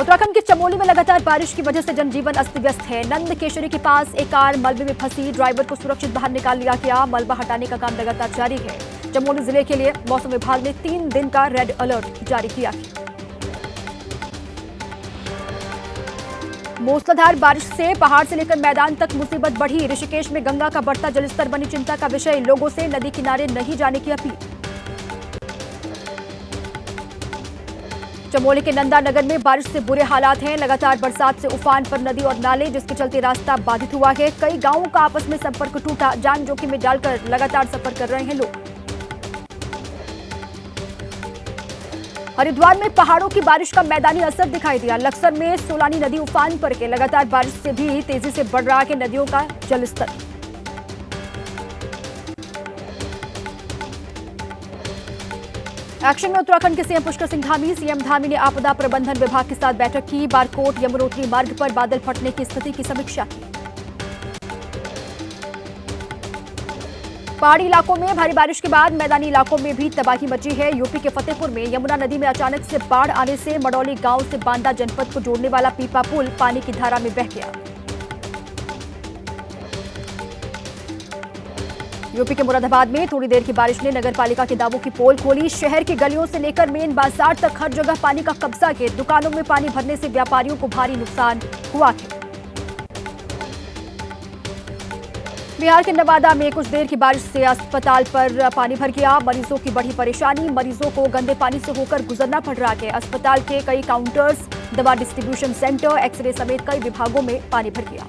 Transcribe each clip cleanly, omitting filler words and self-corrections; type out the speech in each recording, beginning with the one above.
उत्तराखंड के चमोली में लगातार बारिश की वजह से जनजीवन अस्त व्यस्त है। नंद केशरी के पास एक कार मलबे में फंसी, ड्राइवर को सुरक्षित बाहर निकाल लिया गया। मलबा हटाने का काम लगातार जारी है। चमोली जिले के लिए मौसम विभाग ने 3 दिन का रेड अलर्ट जारी किया है। मूसलाधार बारिश से पहाड़ से लेकर मैदान तक मुसीबत बढ़ी। ऋषिकेश में गंगा का बढ़ता जलस्तर बनी चिंता का विषय। लोगों से नदी किनारे नहीं जाने की अपील। चमोली के नंदा नगर में बारिश से बुरे हालात हैं। लगातार बरसात से उफान पर नदी और नाले, जिसके चलते रास्ता बाधित हुआ है। कई गांवों का आपस में संपर्क टूटा। जान जोखिम में डालकर लगातार सफर कर रहे हैं लोग। हरिद्वार में पहाड़ों की बारिश का मैदानी असर दिखाई दिया। लक्सर में सोलानी नदी उफान पर है। लगातार बारिश से भी तेजी से बढ़ रहा है नदियों का जलस्तर। एक्शन में उत्तराखंड के सीएम पुष्कर सिंह धामी। सीएम धामी ने आपदा प्रबंधन विभाग के साथ बैठक की। बारकोट यमुनोत्री मार्ग पर बादल फटने की स्थिति की समीक्षा की। पहाड़ी इलाकों में भारी बारिश के बाद मैदानी इलाकों में भी तबाही मची है। यूपी के फतेहपुर में यमुना नदी में अचानक से बाढ़ आने से मडौली गांव से बांदा जनपद को जोड़ने वाला पीपा पुल पानी की धारा में बह गया। यूपी के मुरादाबाद में थोड़ी देर की बारिश ने नगर पालिका के दावों की पोल खोली। शहर की गलियों से लेकर मेन बाजार तक हर जगह पानी का कब्जा है। दुकानों में पानी भरने से व्यापारियों को भारी नुकसान हुआ है। बिहार के नवादा में कुछ देर की बारिश से अस्पताल पर पानी भर गया। मरीजों की बढ़ी परेशानी। मरीजों को गंदे पानी से होकर गुजरना पड़ रहा है। अस्पताल के कई काउंटर्स, दवा डिस्ट्रीब्यूशन सेंटर, एक्सरे समेत कई विभागों में पानी भर गया।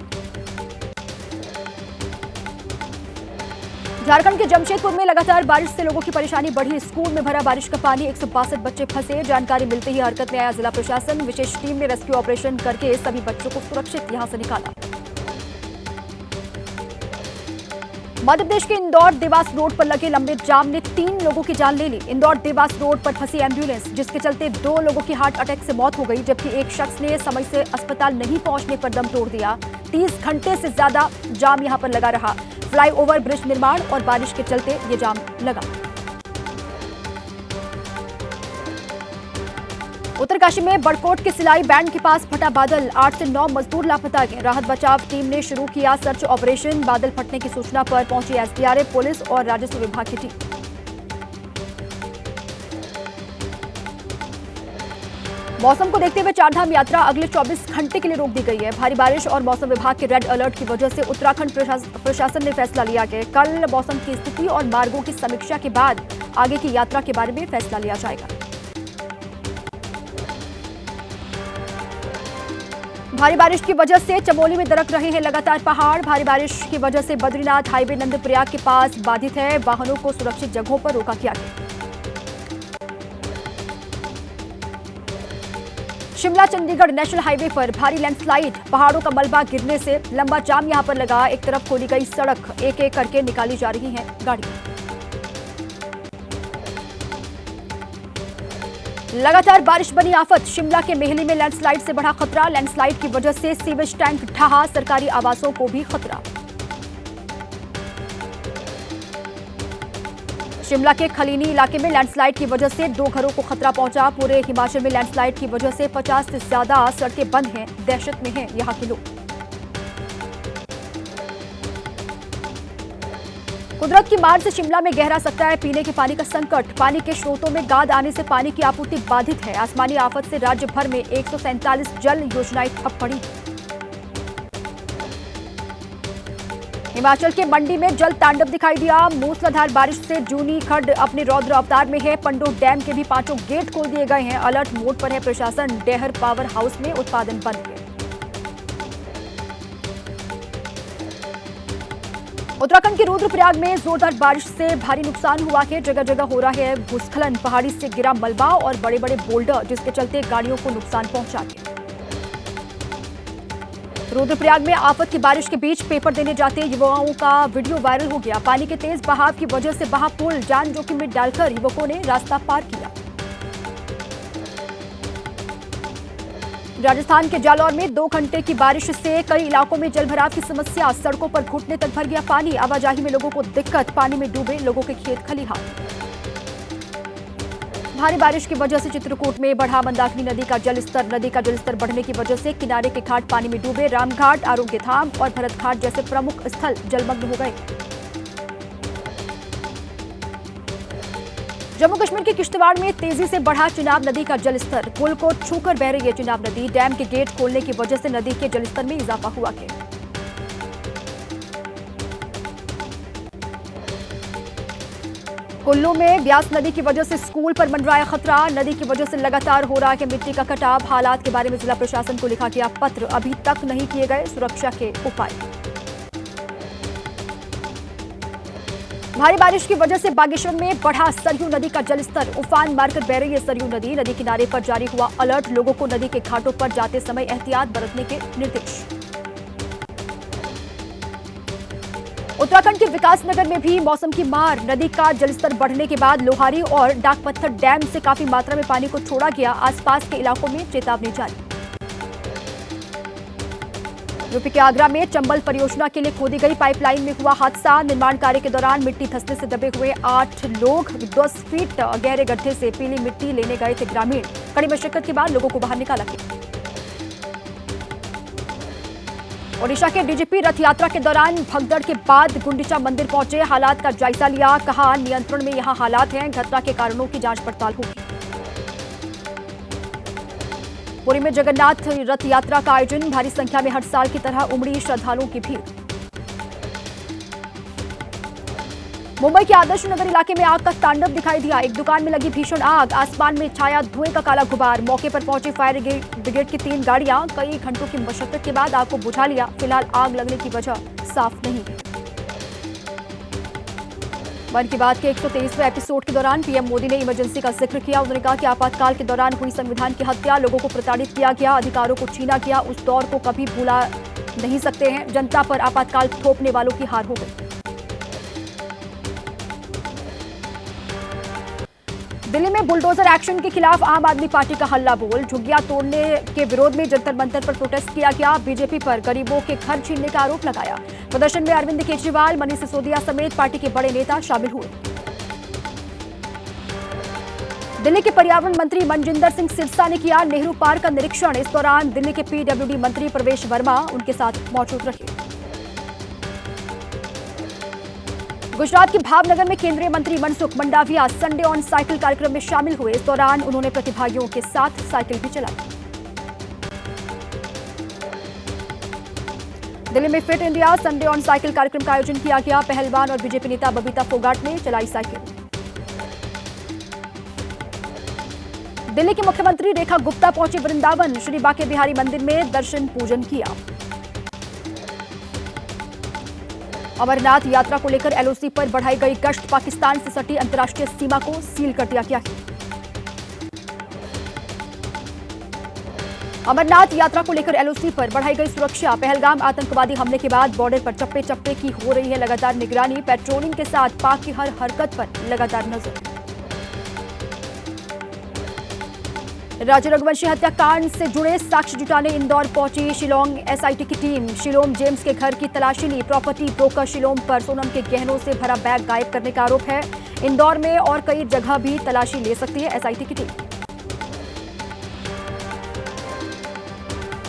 झारखंड के जमशेदपुर में लगातार बारिश से लोगों की परेशानी बढ़ी। स्कूल में भरा बारिश का पानी, 162 बच्चे फंसे। जानकारी मिलते ही हरकत में आया जिला प्रशासन। विशेष टीम ने रेस्क्यू ऑपरेशन करके सभी बच्चों को सुरक्षित यहां से निकाला। मध्य प्रदेश के इंदौर देवास रोड पर लगे लंबे जाम ने 3 लोगों की जान ले ली। इंदौर देवास रोड पर फंसी एम्बुलेंस, जिसके चलते 2 लोगों की हार्ट अटैक से मौत हो गई, जबकि एक शख्स ने समय से अस्पताल नहीं पहुंचने पर दम तोड़ दिया। 30 घंटे से ज्यादा जाम यहां पर लगा रहा। फ्लाईओवर ब्रिज निर्माण और बारिश के चलते ये जाम लगा। उत्तरकाशी में बड़कोट के सिलाई बैंड के पास फटा बादल, 8 से 9 मजदूर लापता हैं। राहत बचाव टीम ने शुरू किया सर्च ऑपरेशन। बादल फटने की सूचना पर पहुंची एसडीआरएफ, पुलिस और राजस्व विभाग की टीम। मौसम को देखते हुए चारधाम यात्रा अगले 24 घंटे के लिए रोक दी गई है। भारी बारिश और मौसम विभाग के रेड अलर्ट की वजह से उत्तराखंड प्रशासन ने फैसला लिया कि कल मौसम की स्थिति और मार्गों की समीक्षा के बाद आगे की यात्रा के बारे में फैसला लिया जाएगा। भारी बारिश की वजह से चमोली में दरक रहे हैं लगातार पहाड़। भारी बारिश की वजह से बद्रीनाथ हाईवे नंदप्रयाग के पास बाधित है। वाहनों को सुरक्षित जगहों पर रोका गया है। शिमला चंडीगढ़ नेशनल हाईवे पर भारी लैंडस्लाइड, पहाड़ों का मलबा गिरने से लंबा जाम यहां पर लगा। एक तरफ खोली गई सड़क, एक एक करके निकाली जा रही हैं गाड़ियां। लगातार बारिश बनी आफत। शिमला के मेहली में लैंडस्लाइड से बढ़ा खतरा। लैंडस्लाइड की वजह से सीवेज टैंक ढहा, सरकारी आवासों को भी खतरा। शिमला के खलीनी इलाके में लैंडस्लाइड की वजह से 2 घरों को खतरा पहुंचा। पूरे हिमाचल में लैंडस्लाइड की वजह से 50 से ज्यादा सड़कें बंद हैं। दहशत में हैं यहां के लोग। कुदरत की मार से शिमला में गहरा सकता है पीने के पानी का संकट। पानी के स्रोतों में गाद आने से पानी की आपूर्ति बाधित है। आसमानी आफत से राज्य भर में 147 जल योजनाएं ठप पड़ी। हिमाचल के मंडी में जल तांडव दिखाई दिया। मूसलाधार बारिश से जूनी खड्ड अपने रौद्र अवतार में है। पंडो डैम के भी 5 गेट खोल दिए गए हैं। अलर्ट मोड पर है प्रशासन। डेहर पावर हाउस में उत्पादन बंद है। उत्तराखंड के रुद्रप्रयाग में जोरदार बारिश से भारी नुकसान हुआ है। जगह जगह हो रहा है भूस्खलन। पहाड़ी से गिरा मलबा और बड़े बड़े बोल्डर, जिसके चलते गाड़ियों को नुकसान पहुंचा है। रुद्रप्रयाग में आफत की बारिश के बीच पेपर देने जाते युवाओं का वीडियो वायरल हो गया। पानी के तेज बहाव की वजह से बहा पुल, जान जोखिम में डालकर युवकों ने रास्ता पार किया। राजस्थान के जालौर में 2 घंटे की बारिश से कई इलाकों में जलभराव की समस्या। सड़कों पर घुटने तक भर गया पानी। आवाजाही में लोगों को दिक्कत। पानी में डूबे लोगों के खेत खलिहान। भारी बारिश की वजह से चित्रकूट में बढ़ा मंदाकिनी नदी का जलस्तर बढ़ने की वजह से किनारे के घाट पानी में डूबे। रामघाट, आरोग्य धाम और भरत घाट जैसे प्रमुख स्थल जलमग्न हो गए। जम्मू कश्मीर के किश्तवाड़ में तेजी से बढ़ा चिनाब नदी का जलस्तर। पुल को छूकर बह रही है चिनाब नदी। डैम के गेट खोलने की वजह से नदी के जलस्तर में इजाफा हुआ है। कुल्लू में ब्यास नदी की वजह से स्कूल पर मंडराया खतरा। नदी की वजह से लगातार हो रहा है मिट्टी का कटाव। हालात के बारे में जिला प्रशासन को लिखा गया पत्र, अभी तक नहीं किए गए सुरक्षा के उपाय। भारी बारिश की वजह से बागेश्वर में बढ़ा सरयू नदी का जलस्तर। उफान मारकर बह रही है सरयू नदी। नदी किनारे पर जारी हुआ अलर्ट। लोगों को नदी के घाटों पर जाते समय एहतियात बरतने के निर्देश। उत्तराखंड के विकासनगर में भी मौसम की मार। नदी का जलस्तर बढ़ने के बाद लोहारी और डाकपत्थर डैम से काफी मात्रा में पानी को छोड़ा गया। आसपास के इलाकों में चेतावनी जारी। यूपी के आगरा में चंबल परियोजना के लिए खोदी गई पाइपलाइन में हुआ हादसा। निर्माण कार्य के दौरान मिट्टी धंसने से दबे हुए 8 लोग 10 फीट गहरे गड्ढे से पीली मिट्टी लेने गए थे ग्रामीण। कड़ी मशक्कत के बाद लोगों को बाहर निकाला गया। ओडिशा के डीजीपी रथ यात्रा के दौरान भगदड़ के बाद गुंडीचा मंदिर पहुंचे। हालात का जायजा लिया। कहा, नियंत्रण में यहां हालात हैं। घटना के कारणों की जांच पड़ताल होगी। पुरी में जगन्नाथ रथ यात्रा का आयोजन। भारी संख्या में हर साल की तरह उमड़ी श्रद्धालुओं की भीड़। मुंबई के आदर्श नगर इलाके में आग का तांडव दिखाई दिया। एक दुकान में लगी भीषण आग। आसमान में छाया धुएं का काला गुबार। मौके पर पहुंची फायर ब्रिगेड की 3 गाड़ियां। कई घंटों की मशक्कत के बाद आग को बुझा लिया। फिलहाल आग लगने की वजह साफ नहीं है। मन की बात के 123वें एपिसोड के दौरान पीएम मोदी ने इमरजेंसी का जिक्र किया। उन्होंने कहा कि आपातकाल के दौरान हुई संविधान की हत्या, लोगों को प्रताड़ित किया गया, अधिकारों को छीना गया। उस दौर को कभी भुला नहीं सकते हैं। जनता पर आपातकाल थोपने वालों की हार हो गई। दिल्ली में बुलडोजर एक्शन के खिलाफ आम आदमी पार्टी का हल्ला बोल। झुग्गियां तोड़ने के विरोध में जंतर मंतर पर प्रोटेस्ट किया गया। बीजेपी पर गरीबों के घर छीनने का आरोप लगाया। प्रदर्शन में अरविंद केजरीवाल, मनीष सिसोदिया समेत पार्टी के बड़े नेता शामिल हुए। दिल्ली के पर्यावरण मंत्री मनजिंदर सिंह सिरसा ने किया नेहरू पार्क का निरीक्षण। इस दौरान दिल्ली के पीडब्ल्यूडी मंत्री प्रवेश वर्मा उनके साथ मौजूद रहे। गुजरात के भावनगर में केंद्रीय मंत्री Mansukh Mandaviya Sunday on cycle कार्यक्रम में शामिल हुए। इस दौरान उन्होंने प्रतिभागियों के साथ साइकिल भी चलाई। दिल्ली में fit India Sunday on cycle कार्यक्रम का आयोजन किया गया। पहलवान और बीजेपी नेता बबीता फोगाट ने चलाई साइकिल। दिल्ली की मुख्यमंत्री रेखा गुप्ता पहुंचे वृंदावन। श्री बांके बिहारी मंदिर में दर्शन पूजन किया। अमरनाथ यात्रा को लेकर एलओसी पर बढ़ाई गई गश्त। पाकिस्तान से सटी अंतर्राष्ट्रीय सीमा को सील कर दिया गया। अमरनाथ यात्रा को लेकर एलओसी पर बढ़ाई गई सुरक्षा। पहलगाम आतंकवादी हमले के बाद बॉर्डर पर चप्पे चप्पे की हो रही है लगातार निगरानी। पेट्रोलिंग के साथ पाक की हर हरकत पर लगातार नजर। राजू रघुवंशी हत्याकांड से जुड़े साक्ष्य जुटाने इंदौर पहुंची शिलोंग एसआईटी की टीम। शिलोम जेम्स के घर की तलाशी ली। प्रॉपर्टी ब्रोकर शिलोम पर सोनम के गहनों से भरा बैग गायब करने का आरोप है। इंदौर में और कई जगह भी तलाशी ले सकती है एसआईटी की टीम।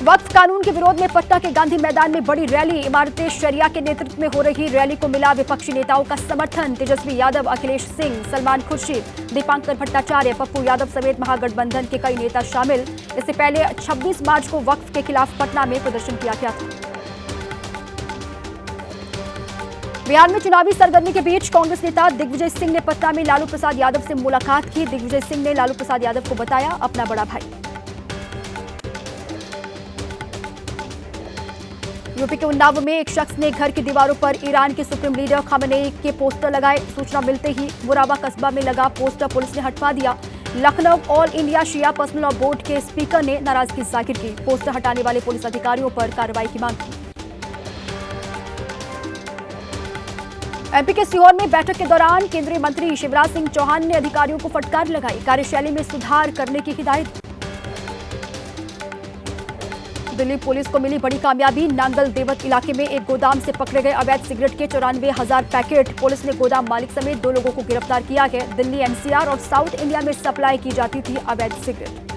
वक्फ कानून के विरोध में पटना के गांधी मैदान में बड़ी रैली। इमारते शरिया के नेतृत्व में हो रही रैली को मिला विपक्षी नेताओं का समर्थन। तेजस्वी यादव, अखिलेश सिंह, सलमान खुर्शीद, दीपांकर भट्टाचार्य, पप्पू यादव समेत महागठबंधन के कई नेता शामिल। इससे पहले 26 मार्च को वक्फ के खिलाफ पटना में प्रदर्शन किया गया था। बिहार में चुनावी सरगर्मी के बीच कांग्रेस नेता दिग्विजय सिंह ने पटना में लालू प्रसाद यादव से मुलाकात की। दिग्विजय सिंह ने लालू प्रसाद यादव को बताया अपना बड़ा भाई। यूपी के उन्नाव में एक शख्स ने घर की दीवारों पर ईरान के सुप्रीम लीडर खामेनेई के पोस्टर लगाए। सूचना मिलते ही मुराबा कस्बा में लगा पोस्टर पुलिस ने हटवा दिया। लखनऊ ऑल इंडिया शिया पर्सनल लॉ बोर्ड के स्पीकर ने नाराजगी जाहिर की। पोस्टर हटाने वाले पुलिस अधिकारियों पर कार्रवाई की मांग की। एमपी के सीहोर में बैठक के दौरान केंद्रीय मंत्री शिवराज सिंह चौहान ने अधिकारियों को फटकार लगाई। कार्यशैली में सुधार करने की हिदायत। दिल्ली पुलिस को मिली बड़ी कामयाबी। नांगल देवत इलाके में एक गोदाम से पकड़े गए अवैध सिगरेट के 94,000 पैकेट। पुलिस ने गोदाम मालिक समेत 2 लोगों को गिरफ्तार किया है। दिल्ली एनसीआर और साउथ इंडिया में सप्लाई की जाती थी अवैध सिगरेट।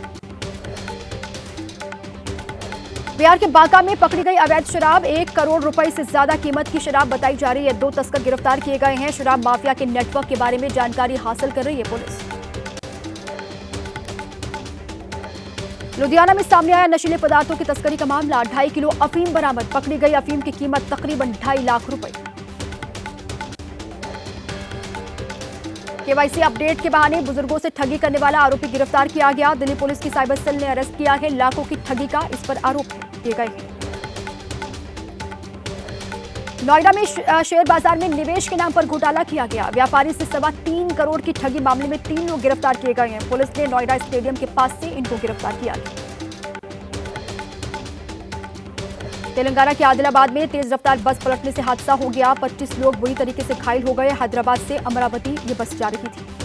बिहार के बांका में पकड़ी गई अवैध शराब। 1 करोड़ रुपए से ज्यादा कीमत की शराब बताई जा रही है। 2 तस्कर गिरफ्तार किए गए हैं। शराब माफिया के नेटवर्क के बारे में जानकारी हासिल कर रही है पुलिस। लुधियाना में सामने आया नशीले पदार्थों की तस्करी का मामला। 2.5 किलो अफीम बरामद। पकड़ी गई अफीम की कीमत तकरीबन 2.5 लाख रुपए। केवाईसी अपडेट के बहाने बुजुर्गों से ठगी करने वाला आरोपी गिरफ्तार किया गया। दिल्ली पुलिस की साइबर सेल ने अरेस्ट किया है। लाखों की ठगी का इस पर आरोप किए गए हैं। नोएडा में शेयर बाजार में निवेश के नाम पर घोटाला किया गया। व्यापारी से 3.25 करोड़ की ठगी मामले में 3 लोग गिरफ्तार किए गए हैं। पुलिस ने नोएडा स्टेडियम के पास से इनको गिरफ्तार किया गया। तेलंगाना के आदिलाबाद में तेज रफ्तार बस पलटने से हादसा हो गया। 25 लोग बुरी तरीके से घायल हो गए। हैदराबाद से अमरावती ये बस जा रही थी।